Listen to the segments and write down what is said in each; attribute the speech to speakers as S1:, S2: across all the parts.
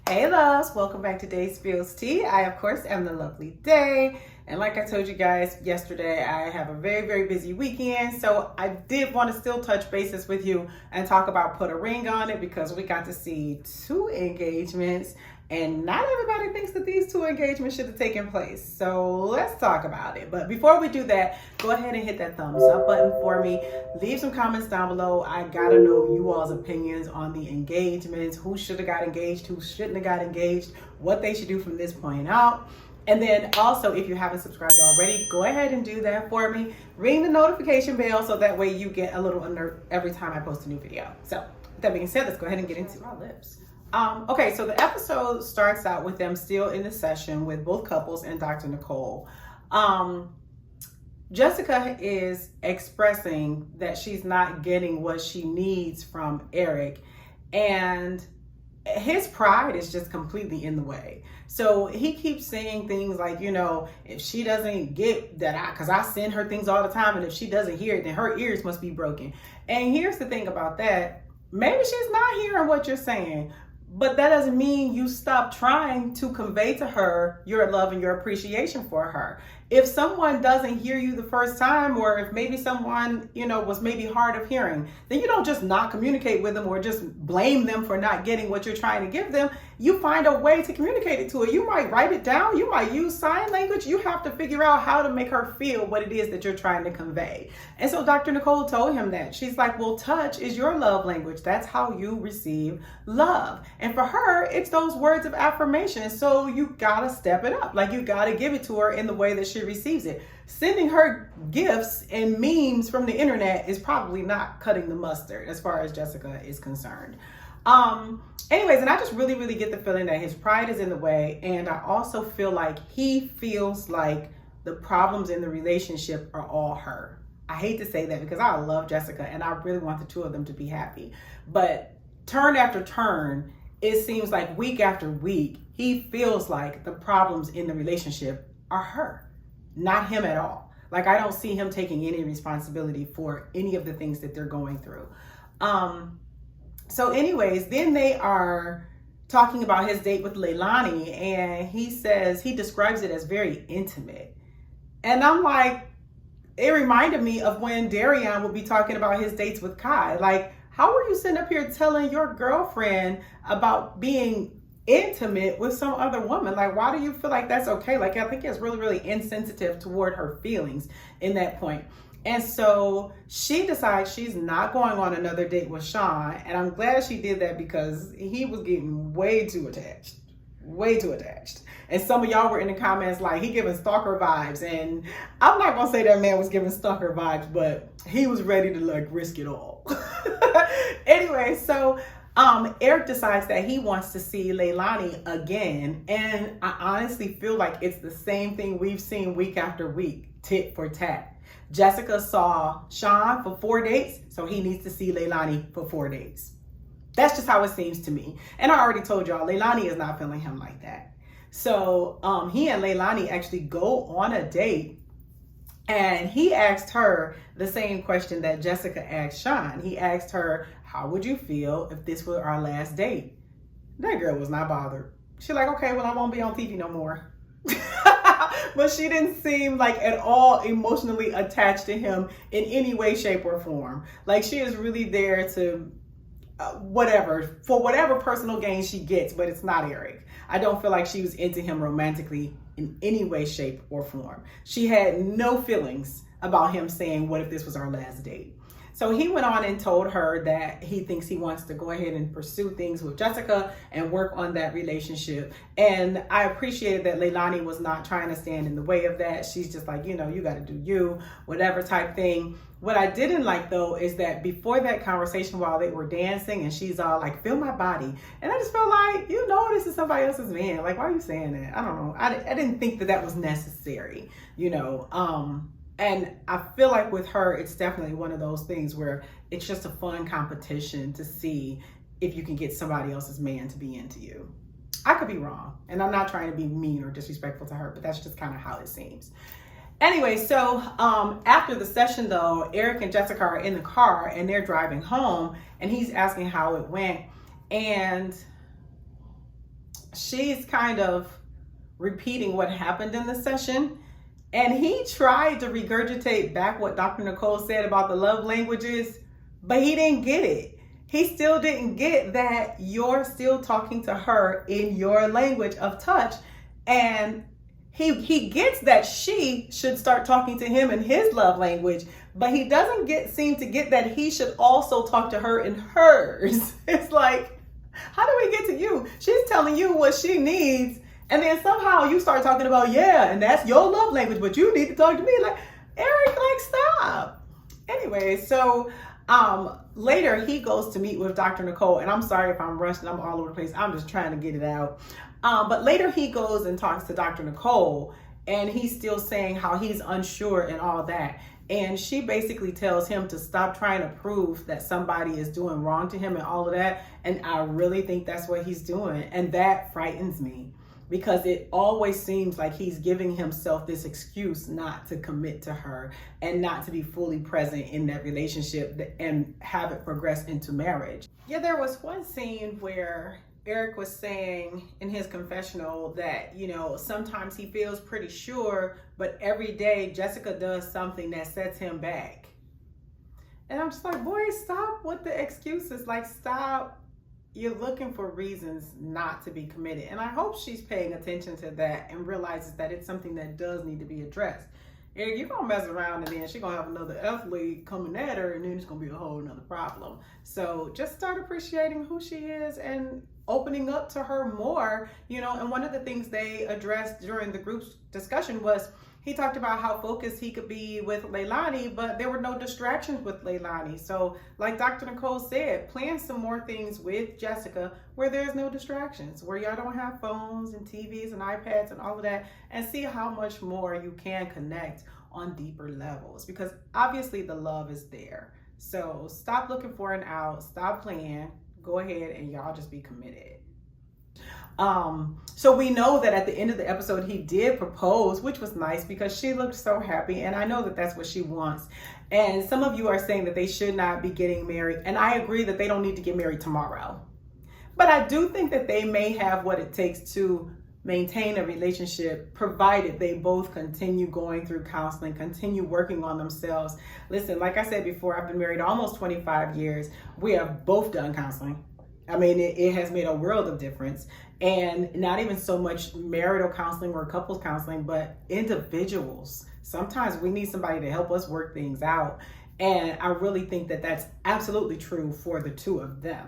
S1: Hey loves, welcome back to Day Spills Tea. I of course am the lovely Day, and like I told you guys yesterday, I have a very busy weekend, so I did want to still touch bases with you and talk about Put a Ring on It, because we got to see two engagements and not everybody thinks that these two engagements should have taken place. So let's talk about it. But before we do that, go ahead and hit that thumbs up button for me. Leave some comments down below. I gotta know you all's opinions on the engagements. Who should have got engaged? Who shouldn't have got engaged? What they should do from this point out. And then also, if you haven't subscribed already, go ahead and do that for me. Ring the notification bell so that way you get a little alert every time I post a new video. So with that being said, let's go ahead and get into our lips. Okay, so the episode starts out with them still in the session with both couples and Dr. Nicole. Jessica is expressing that she's not getting what she needs from Eric, and his pride is just completely in the way. So he keeps saying things like, you know, if she doesn't get that, because I send her things all the time, and if she doesn't hear it, then her ears must be broken. And here's the thing about that. Maybe she's not hearing what you're saying, but that doesn't mean you stop trying to convey to her your love and your appreciation for her. If someone doesn't hear you the first time, or if maybe someone, you know, was maybe hard of hearing, then you don't just not communicate with them or just blame them for not getting what you're trying to give them. You find a way to communicate it to her. You might write it down. You might use sign language. You have to figure out how to make her feel what it is that you're trying to convey. And so Dr. Nicole told him that. She's like, well, touch is your love language. That's how you receive love. And for her, it's those words of affirmation. So you gotta step it up. Like, you gotta give it to her in the way that she receives it. Sending her gifts and memes from the internet is probably not cutting the mustard as far as Jessica is concerned. Anyways, and I just really get the feeling that his pride is in the way. And I also feel like he feels like the problems in the relationship are all her. I hate to say that because I love Jessica and I really want the two of them to be happy. But turn after turn, it seems like week after week, he feels like the problems in the relationship are her, not him at all. Like, I don't see him taking any responsibility for any of the things that they're going through. So anyways, then they are talking about his date with Leilani, and he says, he describes it as very intimate. And I'm like, it reminded me of when Darian would be talking about his dates with Kai. Like, how are you sitting up here telling your girlfriend about being intimate with some other woman? Like, why do you feel like that's okay? Like, I think it's really insensitive toward her feelings in that point. And so she decides she's not going on another date with Shon. And I'm glad she did that because he was getting way too attached. And some of y'all were in the comments like, he giving stalker vibes. And I'm not going to say that man was giving stalker vibes, but he was ready to like risk it all. Anyway, so Eric decides that he wants to see Leilani again. And I honestly feel like it's the same thing we've seen week after week, tit for tat. Jessica saw Shon for 4 dates, so he needs to see Leilani for 4 dates. That's just how it seems to me. And I already told y'all, Leilani is not feeling him like that. So he and Leilani actually go on a date, and he asked her the same question that Jessica asked Shon. He asked her, how would you feel if this were our last date? That girl was not bothered. She's like, okay, well, I won't be on TV no more. But she didn't seem like at all emotionally attached to him in any way, shape, or form. Like, she is really there to for whatever personal gain she gets, but it's not Eric. I don't feel like she was into him romantically in any way, shape, or form. She had no feelings about him saying, what if this was our last date? So he went on and told her that he thinks he wants to go ahead and pursue things with Jessica and work on that relationship. And I appreciated that Leilani was not trying to stand in the way of that. She's just like, you know, you got to do you, whatever type thing. What I didn't like, though, is that before that conversation while they were dancing and she's all like, feel my body. And I just felt like, you know, this is somebody else's man. Like, why are you saying that? I don't know. I didn't think that was necessary, you know. And I feel like with her, it's definitely one of those things where it's just a fun competition to see if you can get somebody else's man to be into you. I could be wrong, and I'm not trying to be mean or disrespectful to her, but that's just kind of how it seems. Anyway, so after the session, though, Eric and Jessica are in the car and they're driving home, and he's asking how it went. And she's kind of repeating what happened in the session. And he tried to regurgitate back what Dr. Nicole said about the love languages, but he didn't get it. He still didn't get that you're still talking to her in your language of touch. And he gets that she should start talking to him in his love language, but he doesn't seem to get that he should also talk to her in hers. It's like, how do we get to you? She's telling you what she needs, and then somehow you start talking about, yeah, and that's your love language, but you need to talk to me. Like, Eric, like, stop. Anyway, so later he goes to meet with Dr. Nicole, and I'm sorry if I'm rushing, I'm all over the place. I'm just trying to get it out. But later he goes and talks to Dr. Nicole, and he's still saying how he's unsure and all that. And she basically tells him to stop trying to prove that somebody is doing wrong to him and all of that. And I really think that's what he's doing. And that frightens me, because it always seems like he's giving himself this excuse not to commit to her and not to be fully present in that relationship and have it progress into marriage. Yeah, there was one scene where Eric was saying in his confessional that, you know, sometimes he feels pretty sure, but every day Jessica does something that sets him back. And I'm just like, boy, stop with the excuses. Like, stop. You're looking for reasons not to be committed. And I hope she's paying attention to that and realizes that it's something that does need to be addressed. Eric, you're gonna mess around and then she's gonna have another athlete coming at her, and then it's gonna be a whole nother problem. So just start appreciating who she is and opening up to her more, you know. And one of the things they addressed during the group's discussion was, he talked about how focused he could be with Leilani, but there were no distractions with Leilani. So like Dr. Nicole said, plan some more things with Jessica where there's no distractions, where y'all don't have phones and TVs and iPads and all of that, and see how much more you can connect on deeper levels, because obviously the love is there. So stop looking for an out, stop playing, go ahead and y'all just be committed. So we know that at the end of the episode, he did propose, which was nice because she looked so happy. And I know that that's what she wants. And some of you are saying that they should not be getting married. And I agree that they don't need to get married tomorrow. But I do think that they may have what it takes to maintain a relationship, provided they both continue going through counseling, continue working on themselves. Listen, like I said before, I've been married almost 25 years. We have both done counseling. I mean, it has made a world of difference. And not even so much marital counseling or couples counseling, but individuals. Sometimes we need somebody to help us work things out. And I really think that that's absolutely true for the two of them.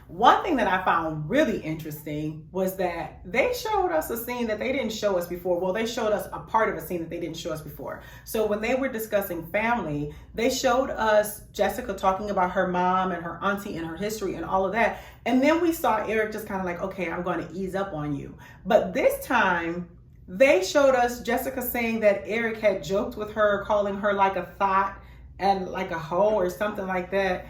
S1: One thing that I found really interesting was that they showed us a scene that they didn't show us before. Well, they showed us a part of a scene that they didn't show us before. So when they were discussing family, they showed us Jessica talking about her mom and her auntie and her history and all of that. And then we saw Eric just kind of like, okay, I'm going to ease up on you. But this time they showed us Jessica saying that Eric had joked with her, calling her like a thought and like a hoe or something like that.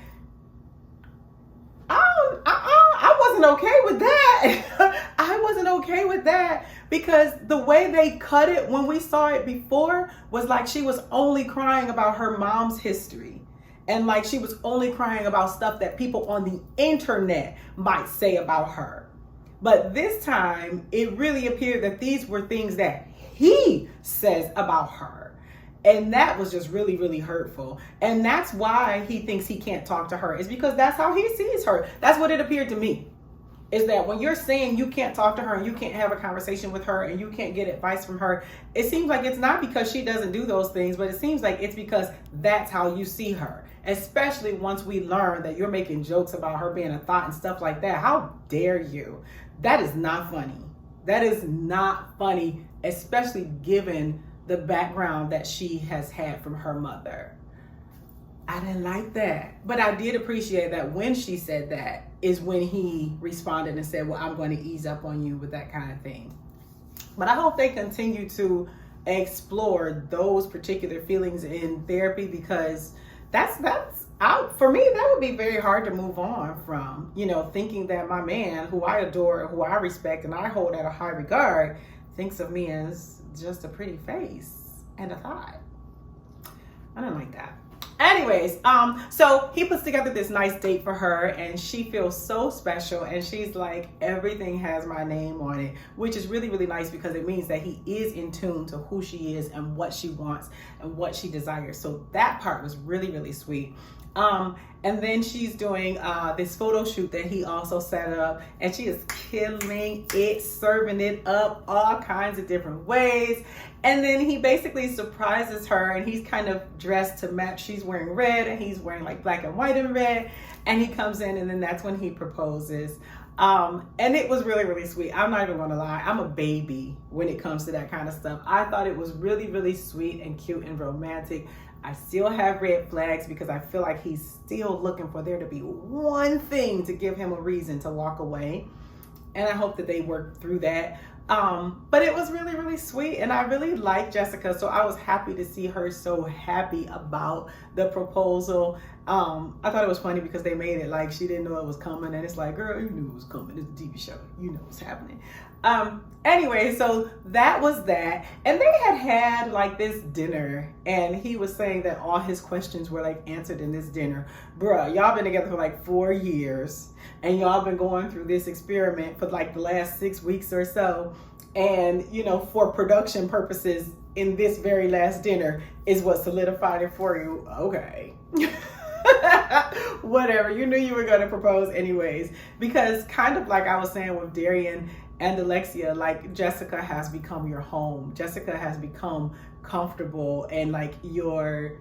S1: I wasn't okay with that. I wasn't okay with that, because the way they cut it when we saw it before was like she was only crying about her mom's history. And like she was only crying about stuff that people on the internet might say about her. But this time, it really appeared that these were things that he says about her. And that was just really, really hurtful. And that's why he thinks he can't talk to her, is because that's how he sees her. That's what it appeared to me, is that when you're saying you can't talk to her and you can't have a conversation with her and you can't get advice from her, it seems like it's not because she doesn't do those things, but it seems like it's because that's how you see her. Especially once we learn that you're making jokes about her being a thought and stuff like that. How dare you? That is not funny. That is not funny, especially given the background that she has had from her mother. I didn't like that. But I did appreciate that when she said that is when he responded and said, well, I'm going to ease up on you with that kind of thing. But I hope they continue to explore those particular feelings in therapy, because that's out for me. That would be very hard to move on from, you know, thinking that my man, who I adore, who I respect, and I hold at a high regard, thinks of me as just a pretty face and a thought. I don't like that. Anyways, so he puts together this nice date for her, and she feels so special, and she's like, everything has my name on it, which is really, really nice because it means that he is in tune to who she is and what she wants and what she desires. So that part was really, really sweet. And then she's doing this photo shoot that he also set up, and she is killing it, serving it up all kinds of different ways. And then he basically surprises her, and he's kind of dressed to match. She's wearing red and he's wearing like black and white and red, and he comes in, and then that's when he proposes. And it was really, really sweet. I'm not even gonna lie, I'm a baby when it comes to that kind of stuff. I thought it was really, really sweet and cute and romantic. I still have red flags because I feel like he's still looking for there to be one thing to give him a reason to walk away. And I hope that they work through that. But it was really, really sweet, and I really like Jessica, so I was happy to see her so happy about the proposal. I thought it was funny because they made it like she didn't know it was coming, and it's like, girl, you knew it was coming. It's a TV show. You know what's happening. Anyway, so that was that, and they had like this dinner, and he was saying that all his questions were like answered in this dinner. Bruh, y'all been together for like 4 years, and y'all been going through this experiment for like the last 6 weeks or so, and you know, for production purposes, in this very last dinner is what solidified it for you. Okay. Whatever, you knew you were going to propose anyways, because kind of like I was saying with Darian and Alexia, like Jessica has become your home. Jessica has become comfortable, and like you're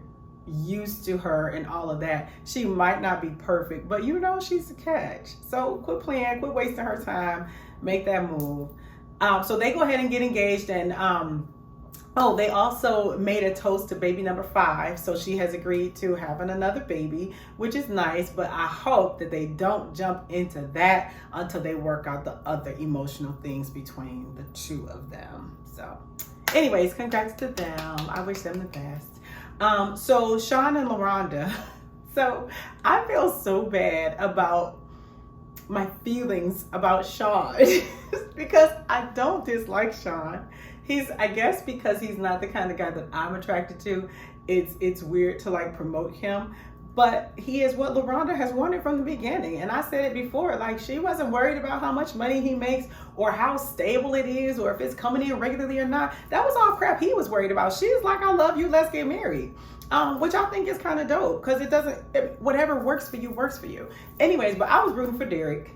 S1: used to her and all of that. She might not be perfect, but you know she's a catch. So quit playing, quit wasting her time, make that move. So they go ahead and get engaged, and oh, they also made a toast to baby number 5. So she has agreed to having another baby, which is nice, but I hope that they don't jump into that until they work out the other emotional things between the two of them. So anyways, congrats to them. I wish them the best. So Shon and LaRhonda. So I feel so bad about my feelings about Shon because I don't dislike Shon. I guess because he's not the kind of guy that I'm attracted to, it's weird to like promote him, but he is what LaRhonda has wanted from the beginning. And I said it before, like she wasn't worried about how much money he makes or how stable it is or if it's coming in regularly or not. That was all crap he was worried about. She's like, I love you, let's get married. Which I think is kind of dope because whatever works for you works for you. Anyways, but I was rooting for Derek.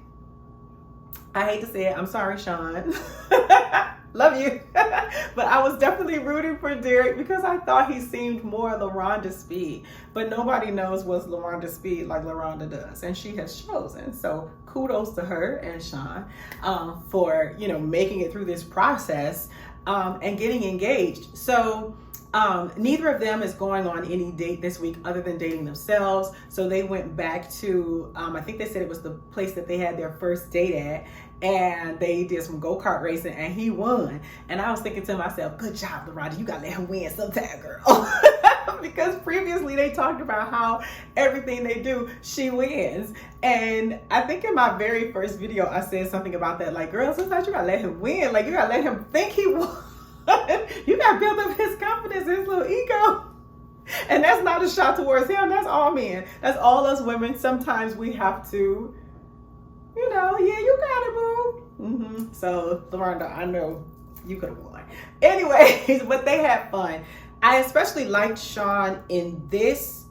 S1: I hate to say it, I'm sorry, Shon. Love you. But I was definitely rooting for Derek because I thought he seemed more LaRhonda's speed. But nobody knows what's LaRhonda's speed like LaRhonda does. And she has chosen. So kudos to her and Shon for, you know, making it through this process and getting engaged. So neither of them is going on any date this week other than dating themselves. So they went back to, I think they said it was the place that they had their first date at, and they did some go-kart racing and he won. And I was thinking to myself, good job, LaRhonda, you gotta let him win sometime, girl. Because previously they talked about how everything they do, she wins. And I think in my very first video, I said something about that, like, girl, sometimes you gotta let him win. Like, you gotta let him think he won. You gotta build up his confidence, his little ego. And that's not a shot towards him, that's all men. That's all us women. Sometimes we have to, you know, yeah, you got it, boo. So, LaRhonda, I know you could have won. Anyways, but they had fun. I especially liked Shon in this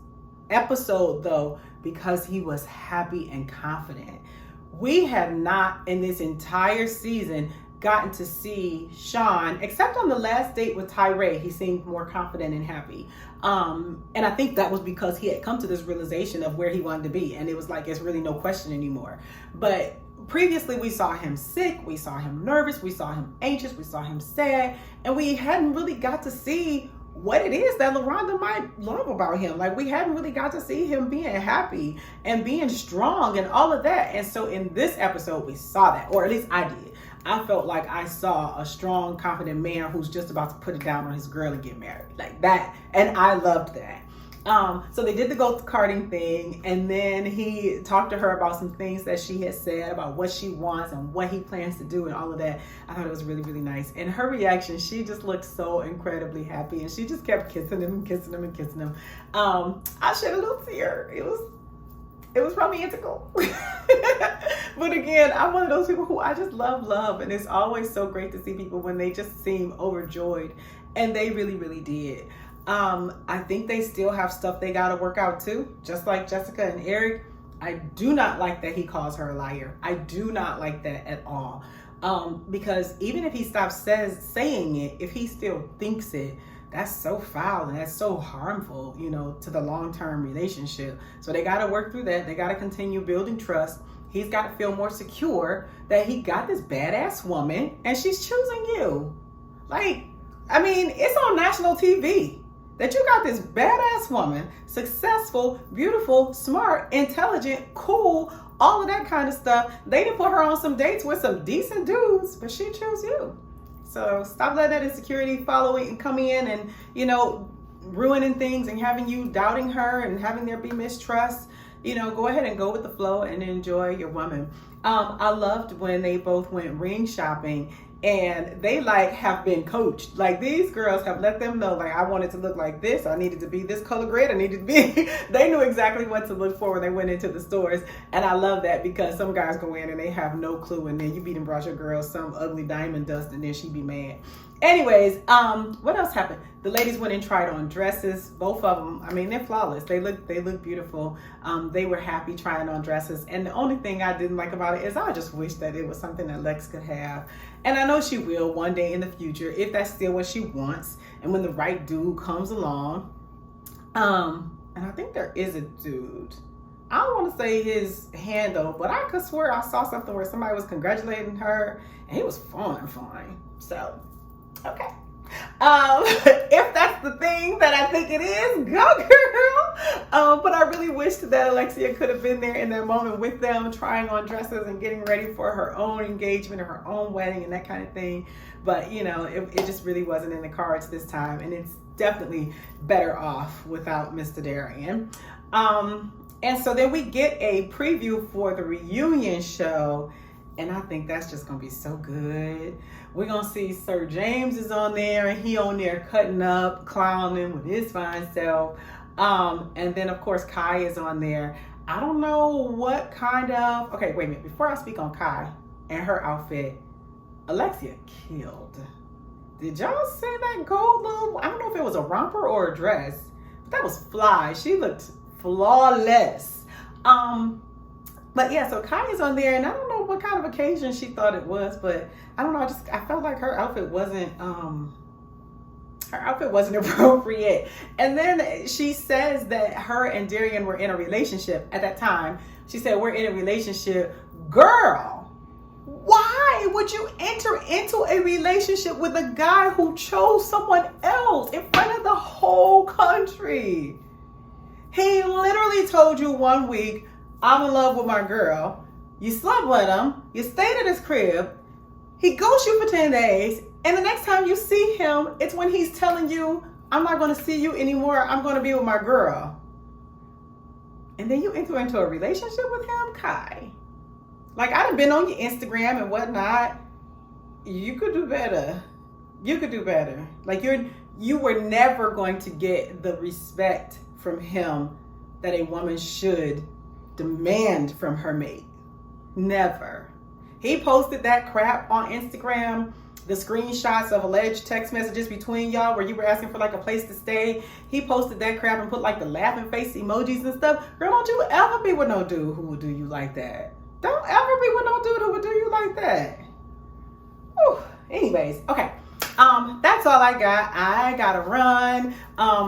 S1: episode, though, because he was happy and confident. We have not, in this entire season, gotten to see Shon, except on the last date with Tyree, he seemed more confident and happy. And I think that was because he had come to this realization of where he wanted to be. And it was like, it's really no question anymore. But previously we saw him sick, we saw him nervous, we saw him anxious, we saw him sad, and we hadn't really got to see what it is that LaRhonda might love about him. Like, we hadn't really got to see him being happy and being strong and all of that. And so in this episode, we saw that, or at least I did. I felt like I saw a strong, confident man who's just about to put it down on his girl and get married. Like that. And I loved that. So they did the go-karting thing, and then he talked to her about some things that she had said about what she wants and what he plans to do and all of that. I thought it was really, really nice. And her reaction, she just looked so incredibly happy, and she just kept kissing him and kissing him and kissing him. I shed a little tear. It was romantical. But again, I'm one of those people who I just love. And it's always so great to see people when they just seem overjoyed. And they really, really did. I think they still have stuff they got to work out too. Just like Jessica and Eric. I do not like that he calls her a liar. I do not like that at all. Because even if he stops saying it, if he still thinks it, that's so foul and that's so harmful, to the long-term relationship. So they got to work through that. They got to continue building trust. He's got to feel more secure that he got this badass woman and she's choosing you. It's on national TV that you got this badass woman, successful, beautiful, smart, intelligent, cool, all of that kind of stuff. They didn't put her on some dates with some decent dudes, but she chose you. So stop letting that insecurity follow it and come in and, ruining things and having you doubting her and having there be mistrust. Go ahead and go with the flow and enjoy your woman. I loved when they both went ring shopping and they have been coached. These girls have let them know, I wanted to look like this. I needed to be this color grade. I needed to be, they knew exactly what to look for when they went into the stores. And I love that because some guys go in and they have no clue. And then you beat and brought your girl some ugly diamond dust and then she be mad. Anyways, what else happened? The ladies went and tried on dresses. Both of them, they're flawless. They look beautiful. They were happy trying on dresses. And the only thing I didn't like about it is I just wish that it was something that Lex could have. And I know she will one day in the future, if that's still what she wants. And when the right dude comes along. And I think there is a dude. I don't want to say his handle, but I could swear I saw something where somebody was congratulating her. And he was fine. So, okay. If that's the thing that I think it is, go girl. But I really wished that Alexia could have been there in that moment with them, trying on dresses and getting ready for her own engagement or her own wedding and that kind of thing. But it just really wasn't in the cards this time, and it's definitely better off without Mr. Darian. And so then we get a preview for the reunion show. And I think that's just going to be so good. We're going to see Sir James is on there. And he on there cutting up, clowning with his fine self. And then, of course, Kai is on there. I don't know what kind of... Okay, wait a minute. Before I speak on Kai and her outfit, Alexia killed. Did y'all see that gold little... I don't know if it was a romper or a dress. But that was fly. She looked flawless. But yeah, so Kai is on there, and I don't know what kind of occasion she thought it was, but I don't know. I felt like her outfit wasn't appropriate. And then she says that her and Darian were in a relationship at that time. She said, "We're in a relationship." Girl, why would you enter into a relationship with a guy who chose someone else in front of the whole country? He literally told you one week, "I'm in love with my girl." You slept with him. You stayed at his crib. He ghosts you for 10 days. And the next time you see him, it's when he's telling you, "I'm not going to see you anymore. I'm going to be with my girl." And then you enter into a relationship with him, Kai. I'd have been on your Instagram and whatnot. You could do better. You could do better. You were never going to get the respect from him that a woman should demand from her mate. Never. He posted that crap on Instagram, the screenshots of alleged text messages between y'all where you were asking for a place to stay. He posted that crap and put the laughing face emojis and stuff. Girl, don't you ever be with no dude who would do you like that. Don't ever be with no dude who would do you like that. Whew. Anyways, okay. That's all I got. I gotta run.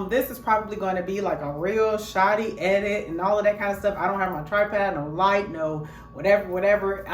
S1: This is probably going to be a real shoddy edit and all of that kind of stuff. I don't have my tripod, no light, no whatever.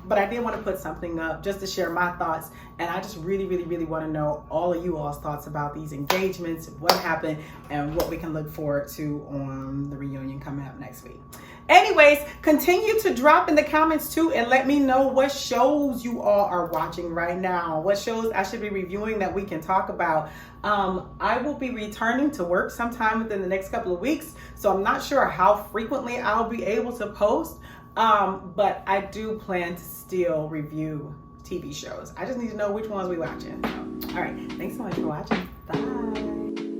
S1: But I did want to put something up just to share my thoughts. And I just really want to know all of you all's thoughts about these engagements, what happened, and what we can look forward to on the reunion coming up next week. Anyways, continue to drop in the comments too and let me know what shows you all are watching right now, what shows I should be reviewing that we can talk about. I will be returning to work sometime within the next couple of weeks, so I'm not sure how frequently I'll be able to post, but I do plan to still review TV shows. I just need to know which ones we're watching. All right, thanks so much for watching. Bye.